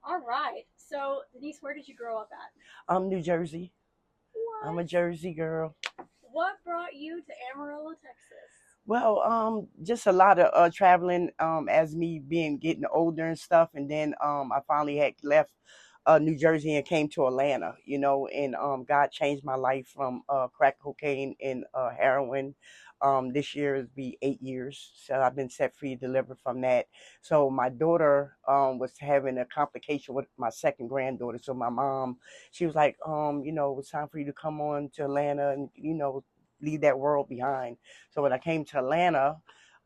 All right. So, Denise, where did you grow up at? I'm New Jersey. I'm a What? Jersey girl. What brought you to Amarillo, Texas? Well, just a lot of traveling as me being getting older and stuff, and then I finally had left New Jersey and came to Atlanta. And God changed my life from crack cocaine and heroin. This year is be 8 years, so I've been set free, delivered from that. So my daughter was having a complication with my second granddaughter. So my mom, she was like, it's time for you to come on to Atlanta and leave that world behind. So when I came to Atlanta,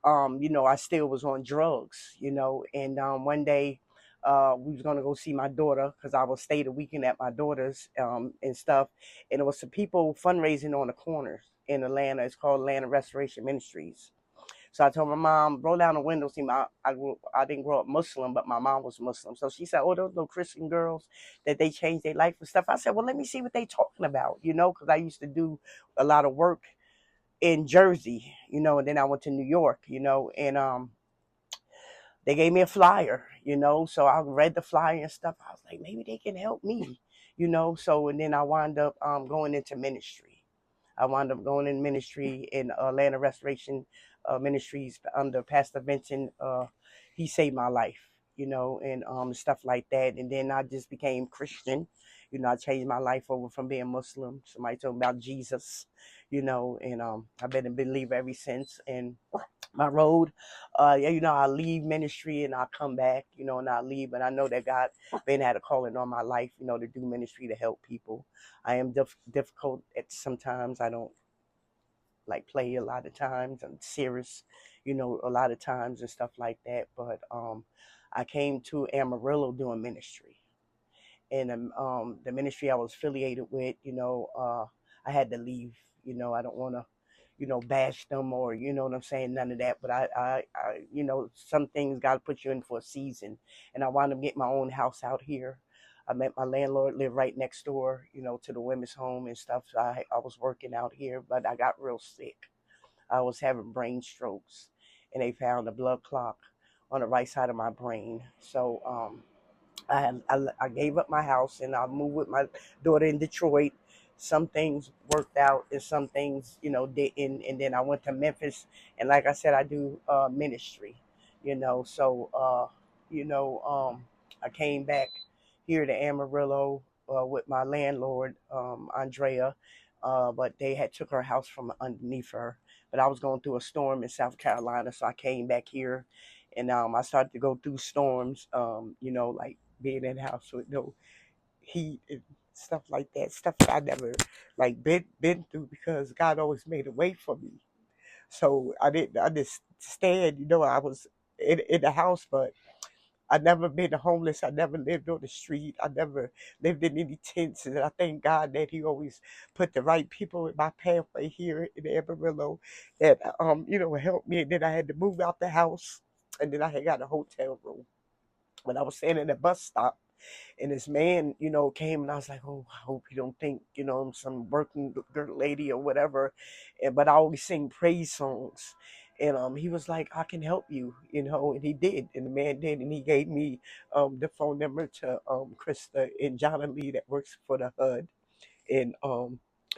I still was on drugs, and one day we was gonna go see my daughter because I was stay the weekend at my daughter's and stuff, and it was some people fundraising on the corners in Atlanta. It's called Atlanta Restoration Ministries. So I told my mom, roll down the window. See, I didn't grow up Muslim, but my mom was Muslim. So she said, oh, those little Christian girls that they changed their life and stuff. I said, well, let me see what they talking about, because I used to do a lot of work in Jersey, and then I went to New York, and they gave me a flyer, so I read the flyer and stuff. I was like, maybe they can help me, so and then I wound up going into ministry. I wound up going in ministry in Atlanta Restoration Ministries under Pastor Vincent. He saved my life, and stuff like that. And then I just became Christian. I changed my life over from being Muslim. Somebody told me about Jesus, and I've been a believer ever since. And my road, yeah, I leave ministry and I come back, and I leave, but I know that God been had a calling on my life, to do ministry to help people. I am difficult at sometimes. I don't like play a lot of times. I'm serious, a lot of times and stuff like that. But I came to Amarillo doing ministry, and the ministry I was affiliated with, I had to leave. I don't want to, bash them or what I'm saying, none of that. But some things got to put you in for a season, and I wound up getting my own house out here. I met my landlord, lived right next door, to the women's home and stuff. So I was working out here, but I got real sick. I was having brain strokes, and they found a blood clot on the right side of my brain. So I gave up my house and I moved with my daughter in Detroit. Some things worked out and some things, didn't. And then I went to Memphis, and like I said, I do ministry, So, I came back here to Amarillo with my landlord, Andrea, but they had took her house from underneath her. But I was going through a storm in South Carolina, so I came back here, and I started to go through storms, like being in the house with no heat and stuff like that. Stuff that I never like been through because God always made a way for me. So I didn't understand, I was in the house, but I never been homeless. I never lived on the street. I never lived in any tents. And I thank God that He always put the right people in my pathway here in Amarillo that helped me. And then I had to move out the house, and then I had got a hotel room. When I was standing at a bus stop, and this man, came, and I was like, oh, I hope you don't think, I'm some working girl lady or whatever. But I always sing praise songs. And he was like, I can help you, and he did. And the man did. And he gave me the phone number to Krista and John Lee that works for the HUD. And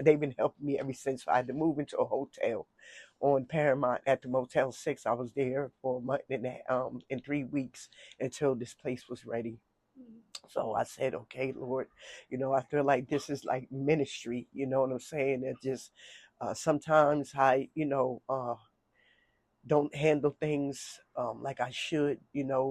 they've been helping me ever since. I had to move into a hotel on Paramount at the Motel 6. I was there for a month and in 3 weeks until this place was ready. So I said, okay, Lord, I feel like this is like ministry, you know what I'm saying? It just sometimes I, don't handle things like I should,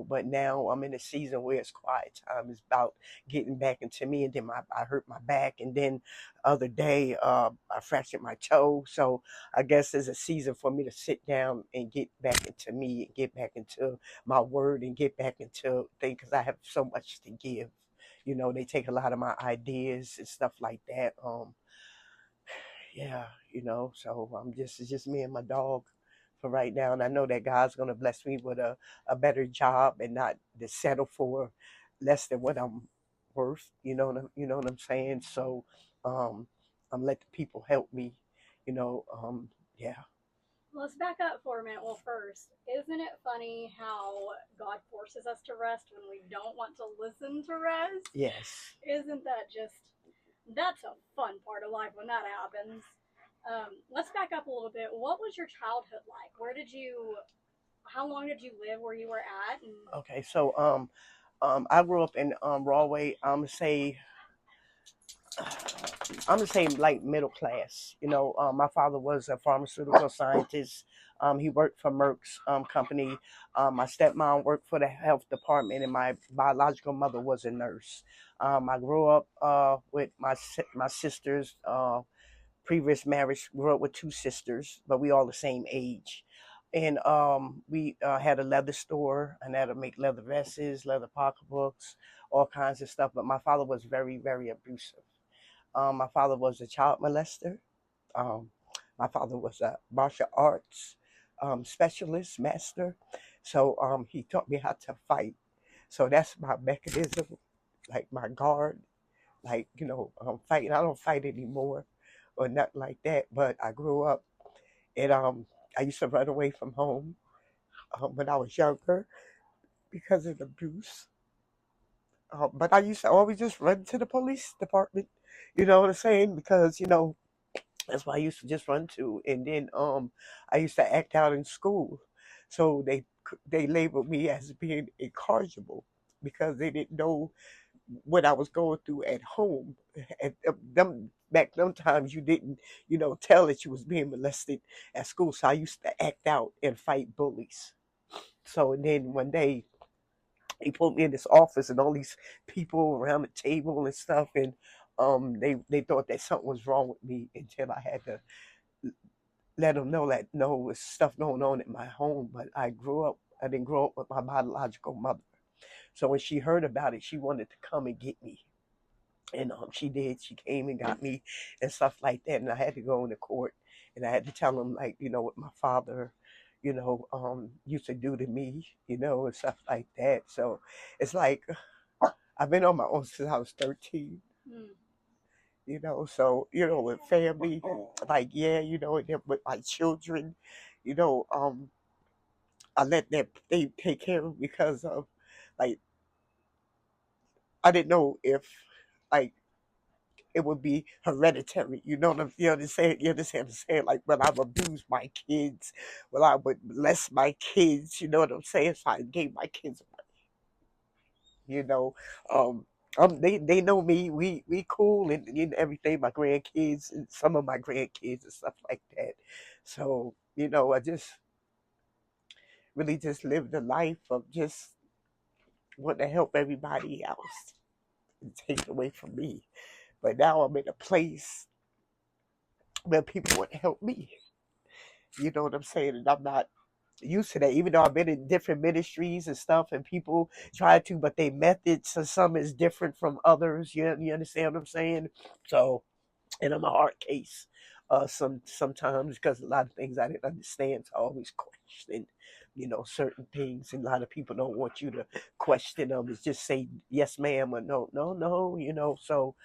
but now I'm in a season where it's quiet time. It's about getting back into me. And then I hurt my back. And then the other day, I fractured my toe. So I guess there's a season for me to sit down and get back into me and get back into my word and get back into things because I have so much to give. They take a lot of my ideas and stuff like that. Yeah, so it's just me and my dog for right now. And I know that God's gonna bless me with a better job and not to settle for less than what I'm worth. You know what I'm saying? So I'm letting people help me, you know. Yeah. Let's back up for a minute. Well, first, isn't it funny how God forces us to rest when we don't want to listen to rest? Yes. Isn't that just, that's a fun part of life when that happens. Let's back up a little bit. What was your childhood like? How long did you live where you were at? And Okay, so I grew up in Rawway. I'm gonna say like middle class. You know, my father was a pharmaceutical scientist. He worked for Merck's company. My stepmom worked for the health department, and my biological mother was a nurse. I grew up with my sisters. Previous marriage, grew up with two sisters, but we all the same age. And we had a leather store, and had to make leather vests, leather pocketbooks, all kinds of stuff. But my father was very, very abusive. My father was a child molester. Um, my father was a martial arts specialist, master. So he taught me how to fight. So that's my mechanism, like my guard, like, fighting. I don't fight anymore or nothing like that. But I grew up and I used to run away from home when I was younger because of abuse. But I used to always just run to the police department. You know what I'm saying? Because that's why I used to just run to. And then I used to act out in school, so they labeled me as being incorrigible because they didn't know what I was going through at home. At them back them times, you didn't tell that you was being molested at school. So I used to act out and fight bullies. So and then one day he put me in this office and all these people around the table and stuff, and they thought that something was wrong with me until I had to let them know that no, it was stuff going on in my home. But I didn't grow up with my biological mother. So when she heard about it, she wanted to come and get me. And she did. She came and got me and stuff like that. And I had to go into court and I had to tell them, like, what my father, used to do to me, and stuff like that. So it's like I've been on my own since I was 13. hmm, So with family, like, yeah, and then with my children, you know, um, I let them they take care of me because of, like, I didn't know if, like, it would be hereditary. You know what I'm saying? You understand what I'm saying? Like, when I've abused my kids, when I would molest my kids, you know what I'm saying? So I gave my kids away, you know. Um they know me. We cool and everything, my grandkids and some of my grandkids and stuff like that. So, I just really just lived a life of just wanting to help everybody else and take it away from me. But now I'm in a place where people want to help me. You know what I'm saying? And I'm not used to that, even though I've been in different ministries and stuff, and people try to, but their methods of some is different from others. You understand what I'm saying? So, and I'm a hard case. Sometimes because a lot of things I didn't understand, so I always question, certain things, and a lot of people don't want you to question them. It's just say yes, ma'am, or no, no, no. So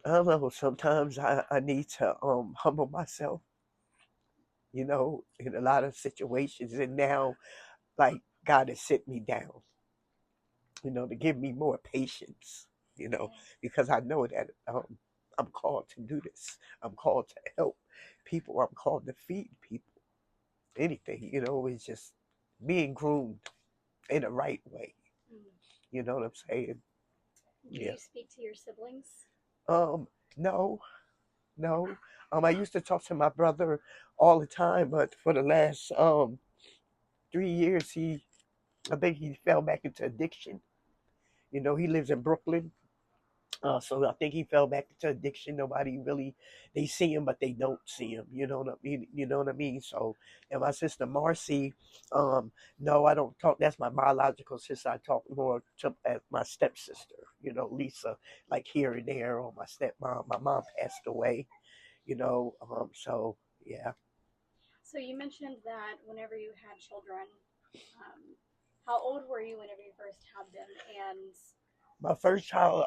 I don't know. Sometimes I need to humble myself, in a lot of situations. And now, like, God has set me down, to give me more patience, because I know that I'm called to do this. I'm called to help people. I'm called to feed people. Anything, is just being groomed in the right way. hmm. You know what I'm saying? Do Yeah. you speak to your siblings? Um, no, no. I used to talk to my brother all the time, but for the last 3 years, I think he fell back into addiction. He lives in Brooklyn. So I think he fell back into addiction. Nobody really, they see him, but they don't see him. You know what I mean? You know what I mean? So, and my sister Marcy, no, I don't talk. That's my biological sister. I talk more to as my stepsister, Lisa, like here and there, or my stepmom. My mom passed away, so yeah. So you mentioned that whenever you had children, um, how old were you whenever you first had them? And My first child,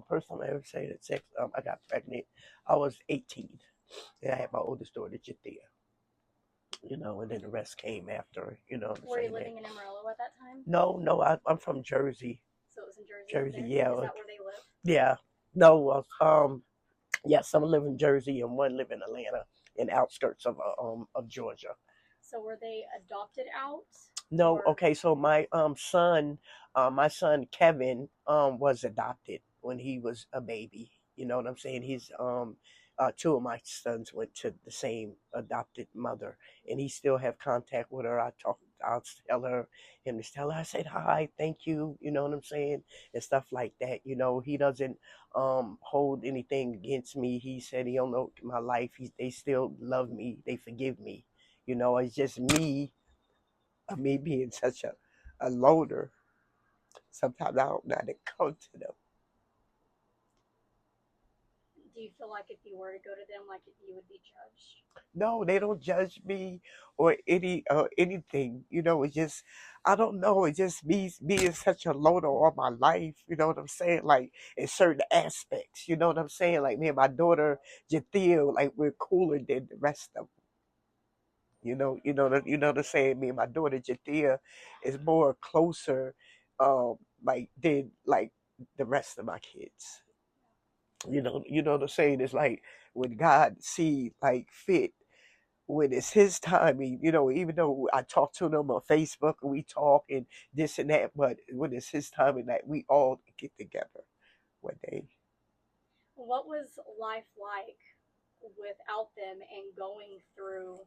first time I ever said at sex, I got pregnant. I was 18, and I had my oldest daughter, Jathea. And then the rest came after. You know what I'm Were you saying? That living in Amarillo at that time? no, no, I'm from Jersey. So it was in Jersey up Jersey, there. yeah, Is that where they live? yeah. No, yeah, some live in Jersey and one live in Atlanta, in outskirts of Georgia. So were they adopted out, No, or okay, so my son Kevin was adopted when he was a baby. You know what I'm saying? He's two of my sons went to the same adopted mother, and he still have contact with her. I'll tell her him to tell her I said hi, thank you. You know what I'm saying, and stuff like that. He doesn't hold anything against me. He said he don't know my life. They still love me. They forgive me. It's just me of me being such a loner, sometimes I don't know how to come to them. do you feel like if you were to go to them, like you would be judged? No, they don't judge me or anything. It's just I don't know. It's just me being such a loner all my life. You know what I'm saying? Like in certain aspects. You know what I'm saying? Like me and my daughter Jathia, like we're cooler than the rest of them. The saying. Me and my daughter Jathia is more closer, like than like the rest of my kids. The saying is like when God see like fit, when it's his timing, even though I talk to them on Facebook and we talk and this and that, but when it's his timing that we all get together one day. What was life like without them and going through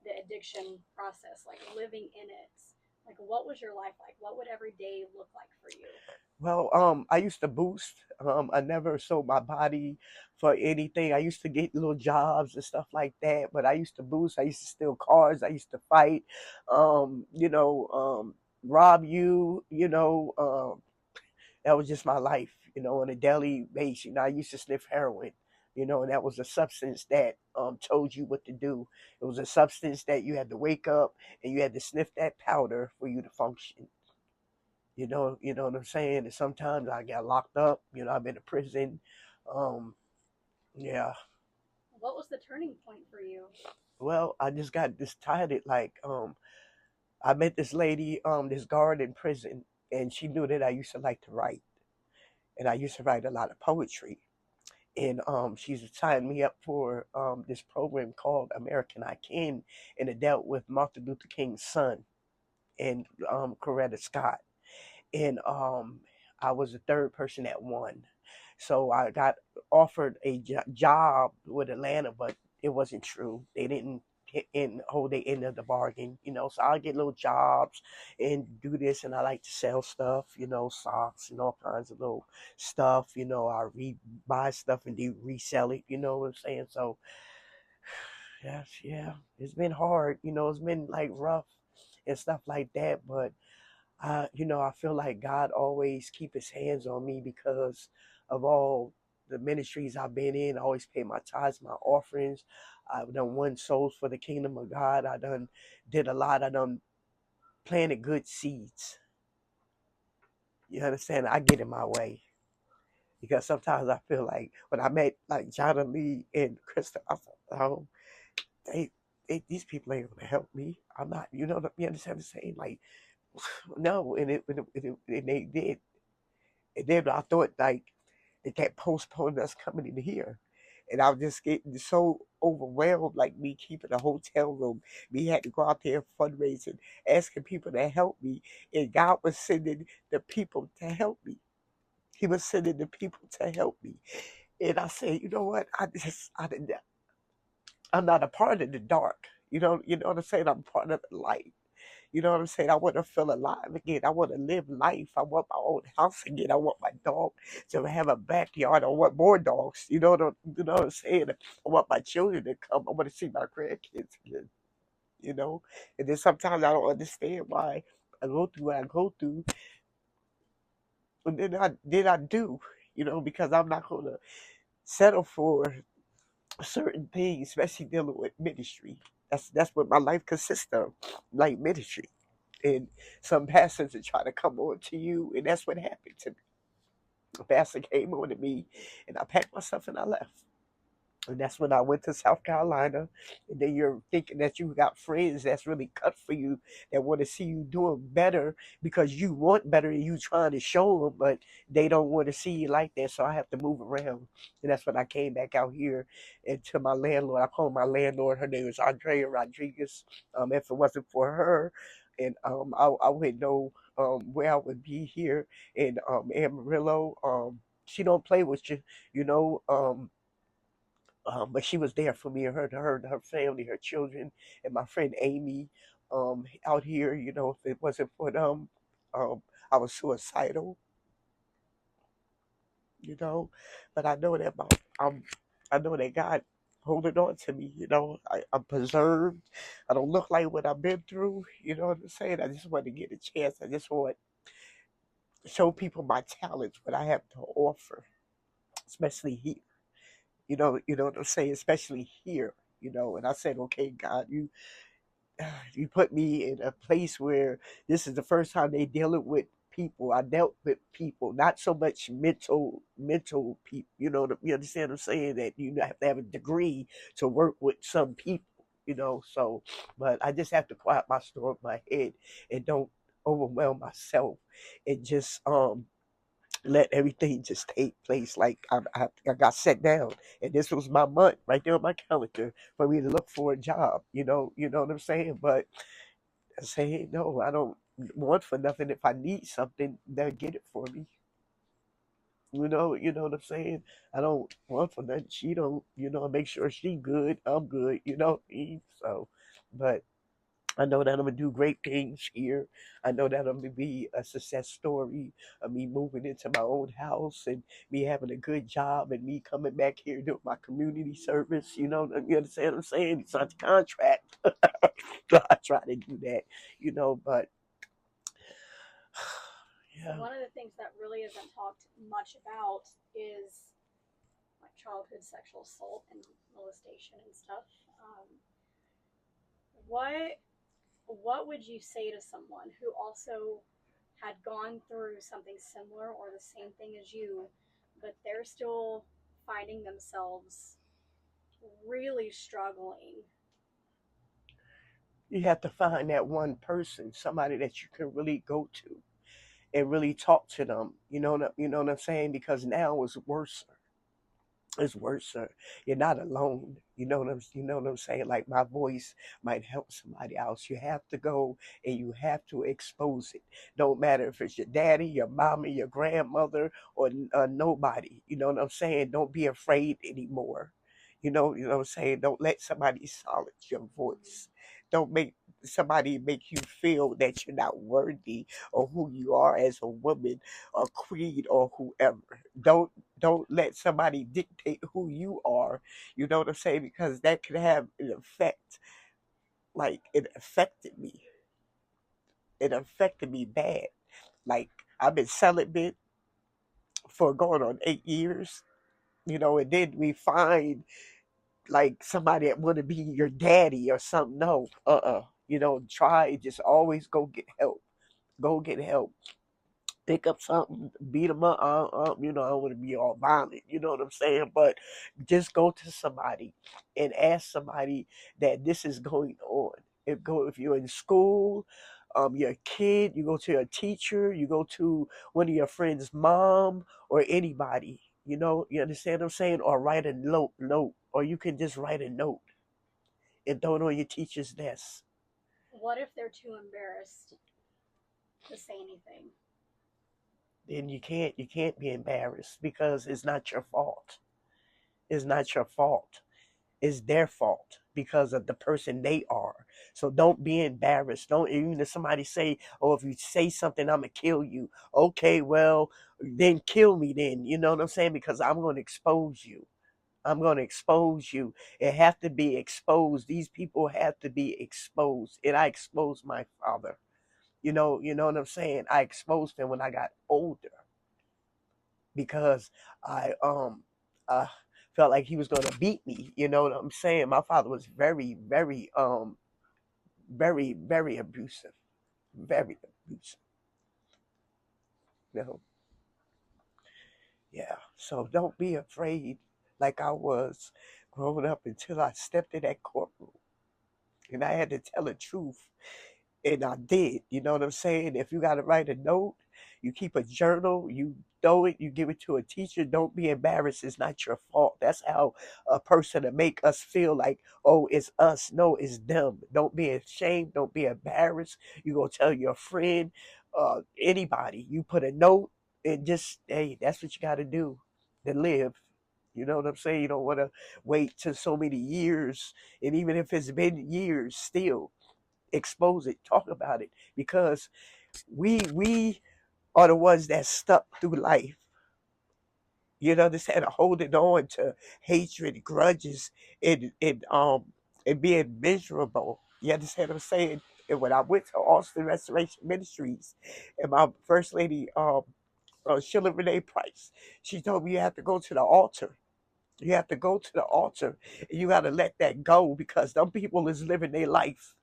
the addiction process, like living in it? Like, what was your life like? What would every day look like for you? Well, I used to boost. I never sold my body for anything. I used to get little jobs and stuff like that, but I used to boost. I used to steal cars. I used to fight, rob you, that was just my life, on a daily basis. I used to sniff heroin, and that was a substance that told you what to do. It was a substance that you had to wake up and you had to sniff that powder for you to function. You know what I'm saying? And sometimes I got locked up. I've been to prison. Um, yeah. What was the turning point for you? Well, I just got decided. Like, I met this lady, this guard in prison, and she knew that I used to like to write, and I used to write a lot of poetry. And she's signed me up for this program called American I Can, and it dealt with Martin Luther King's son and Coretta Scott. And I was the third person that won. So I got offered a job with Atlanta, but it wasn't true. They didn't hit and hold the end of the bargain, So I get little jobs and do this, and I like to sell stuff, socks and all kinds of little stuff. I buy stuff and do resell it. You know what I'm saying? So yes, yeah, it's been hard. It's been like rough and stuff like that, but I feel like God always keep his hands on me because of all the ministries I've been in. I always pay my tithes, my offerings. I've done won souls for the kingdom of God. I done did a lot. I done planted good seeds. You understand? I get in my way because sometimes I feel like when I met like John Lee and Krista, I thought, they, these people ain't gonna help me. I'm not. You understand what I'm saying? Like, no, and they did. And then I thought like they kept postponing us coming in here. And I was just getting so overwhelmed, like me keeping a hotel room. Me had to go out there fundraising, asking people to help me. And God was sending the people to help me. He was sending the people to help me. And I said, you know what? I'm not a part of the dark. You know what I'm saying? I'm part of the light. You know what I'm saying? I want to feel alive again. I want to live life. I want my own house again. I want my dog to have a backyard. I want more dogs. You know what I'm saying? I want my children to come. I want to see my grandkids again. You know? And then sometimes I don't understand why I go through what I go through. And then I do, because I'm not gonna settle for certain things, especially dealing with ministry. That's what my life consists of, like ministry. And some pastors are trying to come on to you, and that's what happened to me. The pastor came on to me, and I packed myself and I left. And that's when I went to South Carolina. And then you're thinking that you got friends that's really cut for you, that want to see you doing better because you want better and you trying to show them, but they don't want to see you like that. So I have to move around. And that's when I came back out here and to my landlord. I called my landlord. Her name is Andrea Rodriguez. If it wasn't for her, and I wouldn't know where I would be here in Amarillo. She don't play with you, you know. But she was there for me and her family, her children, and my friend Amy out here. You know, if it wasn't for them, I was suicidal. You know, but I know that um, I know that God holding on to me. You know, I'm preserved. I don't look like what I've been through. You know what I'm saying? I just want to get a chance. I just want to show people my talents, what I have to offer, especially here. You know what I'm saying? Especially here. You know, and I said, okay, God, you put me in a place where this is the first time they dealing with people. I dealt with people, not so much mental people. You understand what I'm saying? That you have to have a degree to work with some people. You know, so but I just have to quiet my storm in my head and don't overwhelm myself and just let everything just take place. Like I got set down, and this was my month right there on my calendar for me to look for a job. You know what I'm saying? But I say, hey, no, I don't want for nothing. If I need something, they'll get it for me. You know what I'm saying? I don't want for nothing. She don't, I make sure she good. I'm good. So, but I know that I'm gonna do great things here. I know that I'm gonna be a success story of me moving into my own house and me having a good job and me coming back here doing my community service. You understand what I'm saying? It's not the contract. I try to do that, but yeah. One of the things that really isn't talked much about is like childhood sexual assault and molestation and stuff. Um, what what would you say to someone who also had gone through something similar or the same thing as you, but they're still finding themselves really struggling? You have to find that one person, somebody that you can really go to and really talk to them. You know what I'm saying? Because now it's worse. It's worse, sir. You're not alone. You know what I'm saying? Like my voice might help somebody else. You have to go and you have to expose it. Don't matter if it's your daddy, your mama, your grandmother, or nobody. You know what I'm saying? Don't be afraid anymore. You know what I'm saying? Don't let somebody silence your voice. Don't make somebody make you feel that you're not worthy of who you are as a woman, a queen, or whoever. Don't let somebody dictate who you are. You know what I'm saying? Because that can have an effect. Like it affected me. It affected me bad. Like I've been celibate for going on 8 years. And then we find like somebody that want to be your daddy or something. No, try just always go get help. Go get help. Pick up something, beat them up. I don't want to be all violent. You know what I'm saying? But just go to somebody and ask somebody that this is going on. If you're in school, you're a kid, you go to a teacher, you go to one of your friends' mom or anybody. You understand what I'm saying? Or write a note, or you can just write a note and throw it on your teacher's desk. What if they're too embarrassed to say anything? Then you can't be embarrassed because it's not your fault. It's not your fault. It's their fault because of the person they are. So don't be embarrassed. Don't, even if somebody say, "Oh, if you say something, I'm gonna kill you." Okay, well, then kill me. Then you know what I'm saying? Because I'm gonna expose you. I'm gonna expose you. It have to be exposed. These people have to be exposed. And I exposed my father. You know what I'm saying? I exposed him when I got older because I uh felt like he was gonna beat me. You know what I'm saying? My father was very, very very, very abusive. Very abusive. You know? Yeah. So don't be afraid like I was growing up until I stepped in that courtroom and I had to tell the truth. And I did. You know what I'm saying? If you got to write a note, you keep a journal, you throw it, you give it to a teacher. Don't be embarrassed. It's not your fault. That's how a person to make us feel like, oh, it's us. No, it's them. Don't be ashamed. Don't be embarrassed. You go tell your friend, anybody. You put a note and just, hey, that's what you got to do to live. You know what I'm saying? You don't want to wait till so many years. And even if it's been years, still expose it, talk about it, because we are the ones that stuck through life. You know, this had holding on to hatred, grudges, and being miserable. You understand what I'm saying? And when I went to Austin Restoration Ministries, and my first lady, Sheila Renee Price, she told me you have to go to the altar. You have to go to the altar, and you got to let that go because them people is living their life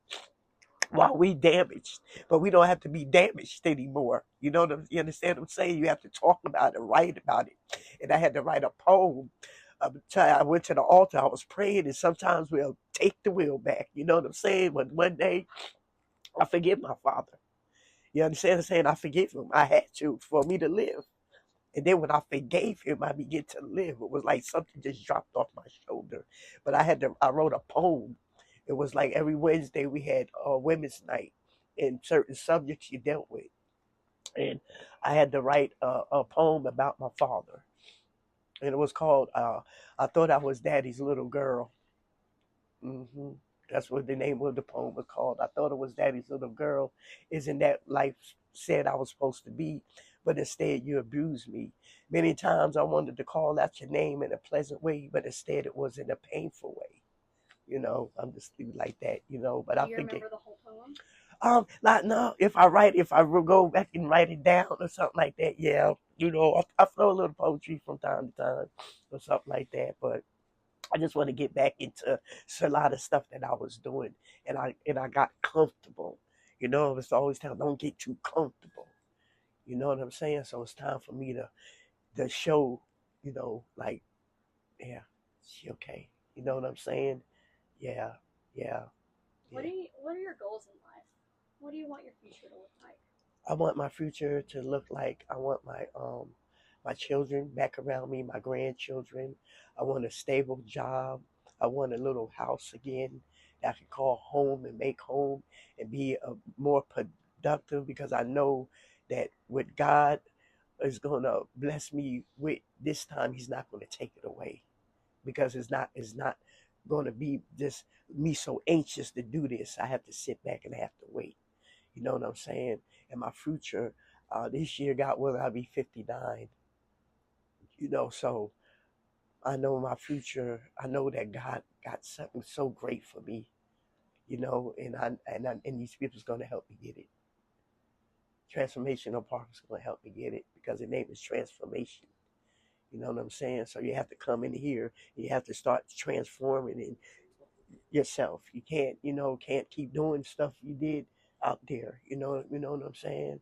while we damaged, but we don't have to be damaged anymore. You understand what I'm saying? You have to talk about it, write about it. And I had to write a poem. I went to the altar, I was praying, and sometimes we'll take the wheel back. You know what I'm saying? But one day, I forgive my father. You understand what I'm saying? I forgive him. I had to for me to live. And then when I forgave him, I began to live. It was like something just dropped off my shoulder. But I wrote a poem. It was like every Wednesday we had women's night and certain subjects you dealt with. And I had to write a poem about my father. And it was called I Thought I Was Daddy's Little Girl. hmm That's what the name of the poem was called. I thought it was Daddy's Little Girl. Isn't that life said I was supposed to be? But instead you abused me. Many times I wanted to call out your name in a pleasant way, but instead it was in a painful way. I'm just like that, but Do I you think remember the whole poem? like no, if I will go back and write it down or something like that, yeah, I throw a little poetry from time to time or something like that, but I just want to get back into a lot of stuff that I was doing, and I got comfortable. It's always time don't get too comfortable. You know what I'm saying? So it's time for me to show, like yeah, she okay. You know what I'm saying? Yeah, yeah, yeah. What are your goals in life? What do you want your future to look like? I want my future to look like I want my children back around me, my grandchildren. I want a stable job. I want a little house again that I can call home and make home and be more productive because I know that with God is going to bless me with this time, He's not going to take it away because it's not going to be just me so anxious to do this. I have to sit back and I have to wait. You know what I'm saying? And my future, this year, God willing, I'll be 59. So I know my future. I know that God got something so great for me. And these people's gonna help me get it. Transformational Park is gonna help me get it because the name is transformation. You know what I'm saying? So you have to come in here. You have to start transforming in yourself. You can't keep doing stuff you did out there. You know what I'm saying?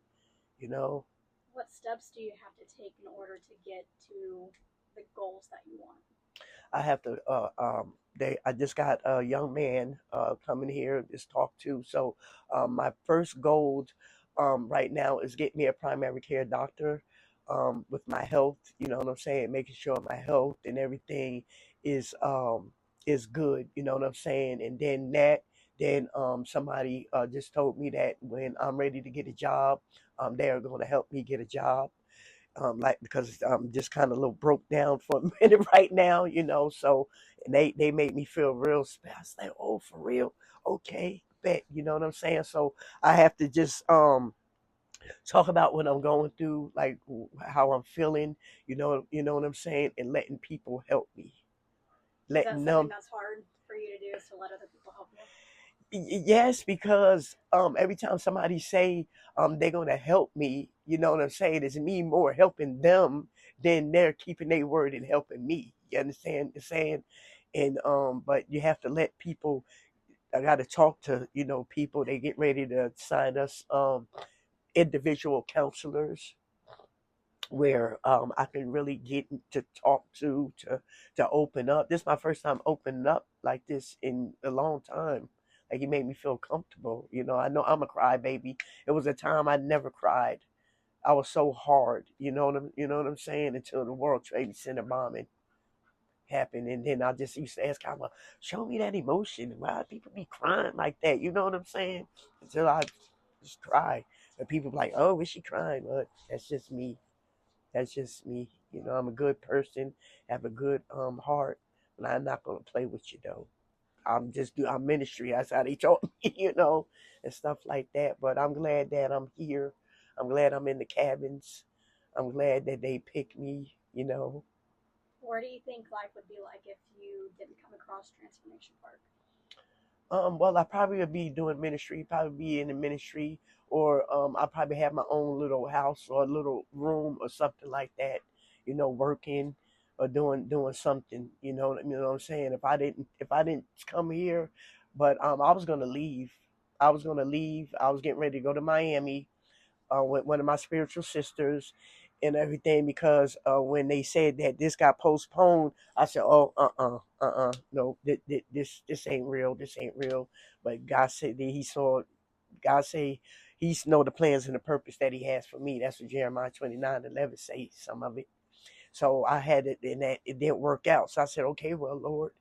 You know. What steps do you have to take in order to get to the goals that you want? I have to. I just got a young man coming here to talk to. So my first goal right now is get me a primary care doctor with my health. You know what I'm saying? Making sure my health and everything is good. You know what I'm saying? And then somebody just told me that when I'm ready to get a job, they're going to help me get a job like because I'm just kind of a little broke down for a minute right now, So and they made me feel real special. I was like, oh, for real? Okay, bet. You know what I'm saying? So I have to just talk about what I'm going through, like how I'm feeling. You know what I'm saying, and letting people help me, Is that letting something them. that's hard for you to do? Is to let other people help you? Yes, because every time somebody say they're gonna help me, you know what I'm saying, it's me more helping them than they're keeping their word and helping me. You understand the saying? And but you have to let people. I got to talk to people. They get ready to sign us individual counselors where I can really get to talk to open up. This is my first time opening up like this in a long time. Like it made me feel comfortable. I know I'm a crybaby. It was a time I never cried. I was so hard. You know what I'm saying? Until the World Trade Center bombing happened, and then I just used to ask God, well, show me that emotion. Why people be crying like that? You know what I'm saying? Until I just cry, and people be like, oh, is she crying? But that's just me. That's just me. I'm a good person, have a good heart, but I'm not gonna play with you though. I'm ministry. That's how they taught me, and stuff like that. But I'm glad that I'm here. I'm glad I'm in the cabins. I'm glad that they picked me. Where do you think life would be like if you didn't come across Transformation Park? Well, I probably would be doing ministry, probably be in the ministry, or I probably have my own little house or a little room or something like that, working or doing something, what I'm saying. If I didn't come here, but I was gonna leave. I was gonna leave. I was getting ready to go to Miami with one of my spiritual sisters and everything because when they said that this got postponed, I said, "Oh, no, this ain't real. This ain't real." But God said that He saw. God say He's know the plans and the purpose that He has for me. That's what Jeremiah 29:11 say. Some of it. So I had it, and that it didn't work out. So I said, "Okay, well, Lord,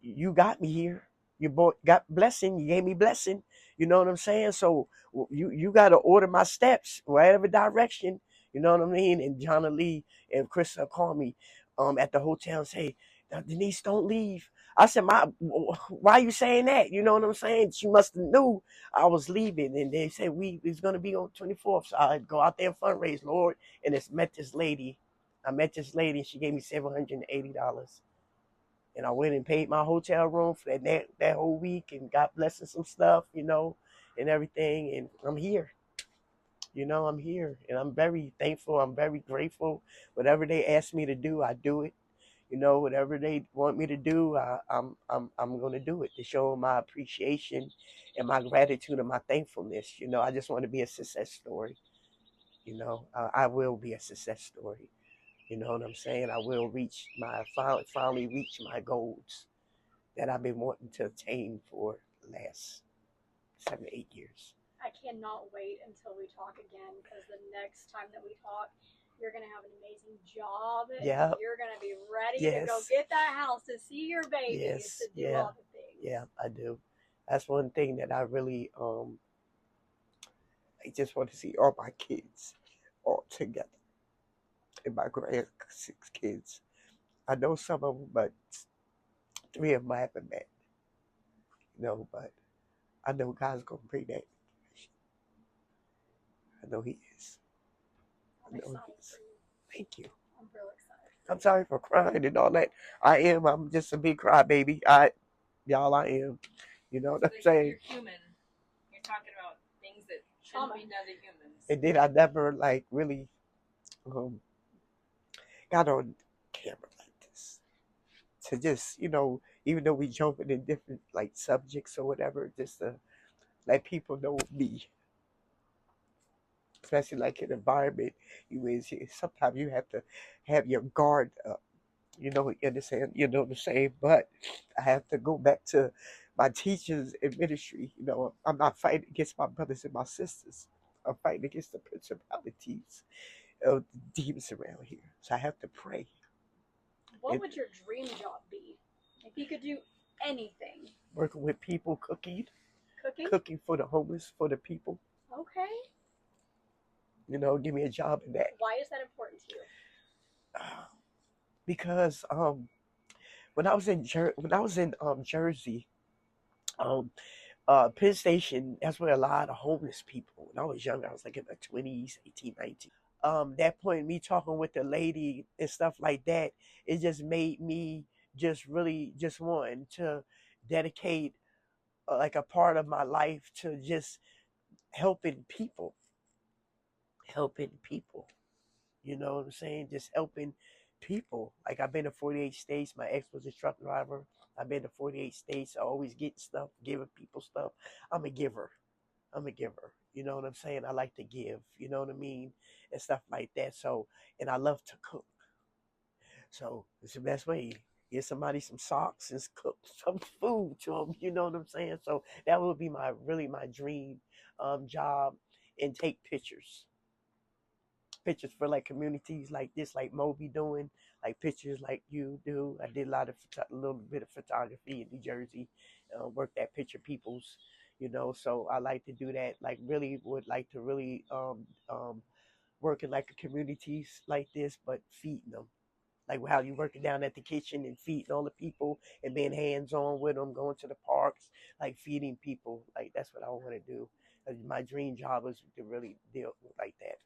you got me here. You got blessing. You gave me blessing. You know what I'm saying? So you got to order my steps, whatever direction. You know what I mean?" And John Lee and Chris called me at the hotel and say, "Denise, don't leave." I said, why are you saying that? You know what I'm saying? She must have knew I was leaving. And they said, it's going to be on 24th. So I'd go out there and fundraise, Lord. And it's met this lady. I met this lady and she gave me $780. And I went and paid my hotel room for that whole week and got blessed with some stuff, and everything. And I'm here. I'm here, and I'm very thankful. I'm very grateful. Whatever they ask me to do, I do it. Whatever they want me to do, I'm going to do it to show my appreciation and my gratitude and my thankfulness. I just want to be a success story. I will be a success story. You know what I'm saying? I will finally reach my goals that I've been wanting to attain for the last 7, 8 years. I cannot wait until we talk again because the next time that we talk, you're going to have an amazing job. Yeah. You're going to be ready to go Yes. get that house, to see your babies, Yes. to do Yeah. all the things. Yeah, I do. That's one thing that I really I just want to see all my kids all together. And my grand 6 kids. I know some of them, but 3 of them I haven't met. But I know God's gonna bring that. I know He is. I'm I know excited He is. for you. Thank you. I'm real excited. I'm sorry for crying and all that. I am. I'm just a big crybaby. Y'all, I am. You know what I'm saying? You're human. You're talking about things that shouldn't be done to humans. And then I never like really um, got on camera like this to just even though we jumping in different like subjects or whatever, just to let people know me. Especially like in environment you is here. Sometimes you have to have your guard up. You understand? You know what I'm saying? But I have to go back to my teachers in ministry. I'm not fighting against my brothers and my sisters. I'm fighting against the principalities of the demons around here. So I have to pray. What would your dream job be? If you could do anything. Working with people, Cooking? cooking for the homeless, for the people. Okay. Give me a job in that. Why is that important to you? Because when I was in Jersey, um, Penn Station, that's where a lot of homeless people. When I was younger, I was like in my 20s, 18, 19. That point, me talking with the lady and stuff like that, it just made me just really just wanting to dedicate like a part of my life to just helping people, helping people. You know what I'm saying? Just helping people. Like I've been to 48 states. My ex was a truck driver. I've been to 48 states. I always get stuff, giving people stuff. I'm a giver. I'm a giver. You know what I'm saying? I like to give. You know what I mean, and stuff like that. So, and I love to cook. So it's the best way. Give somebody some socks and cook some food to them. You know what I'm saying? So that would be my really my dream job, and take pictures for like communities like this, like Moby doing, like pictures like you do. I did a little bit of photography in New Jersey, worked at Picture Peoples, you know. So I like to do that. Like really would like to really work in like communities like this, but feeding them. Like how you working down at the kitchen and feeding all the people and being hands on with them, going to the parks, like feeding people. Like that's what I want to do. My dream job is to really deal with like that,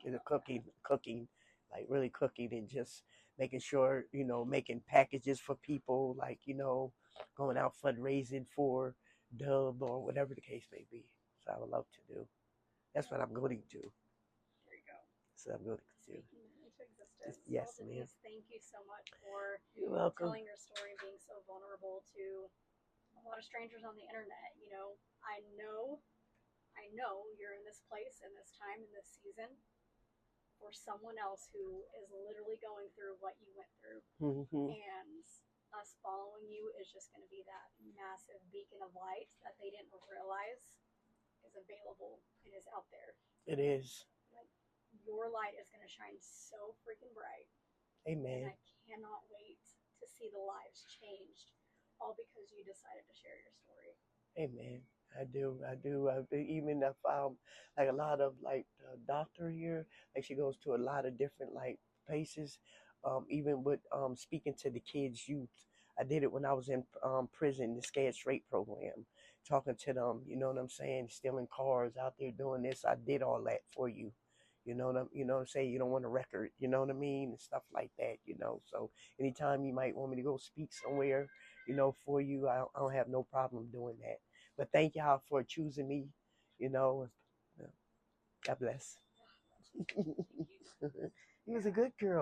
you know, cooking, like really cooking and just making sure, you know, making packages for people, like, you know, going out fundraising for Dub or whatever the case may be. So I would love to do. That's what I'm going to do. There you go. So I'm going to do. Speaking it into existence. Yes, Well, ma'am. Denise, thank you so much for You're welcome. telling your story and being so vulnerable to a lot of strangers on the internet. You know, I know you're in this place in this time in this season for someone else who is literally going through what you went through. Mm-hmm. And us following you is just going to be that massive beacon of light that they didn't realize is available and is out there. It is. Like, your light is going to shine so freaking bright. And Amen. I cannot wait to see the lives changed, all because you decided to share your story. Amen. I do. I do. Even if like a lot of like the doctor here, like she goes to a lot of different like places. Even with speaking to the kids, youth. I did it when I was in prison, the Scared Straight program, talking to them. You know what I'm saying? Stealing cars out there doing this. I did all that for you. You know what I'm saying? You don't want a record. You know what I mean? And stuff like that. You know. So anytime you might want me to go speak somewhere, you know, for you, I don't have no problem doing that. But thank y'all for choosing me. You know, God bless. Thank you. He was a good girl.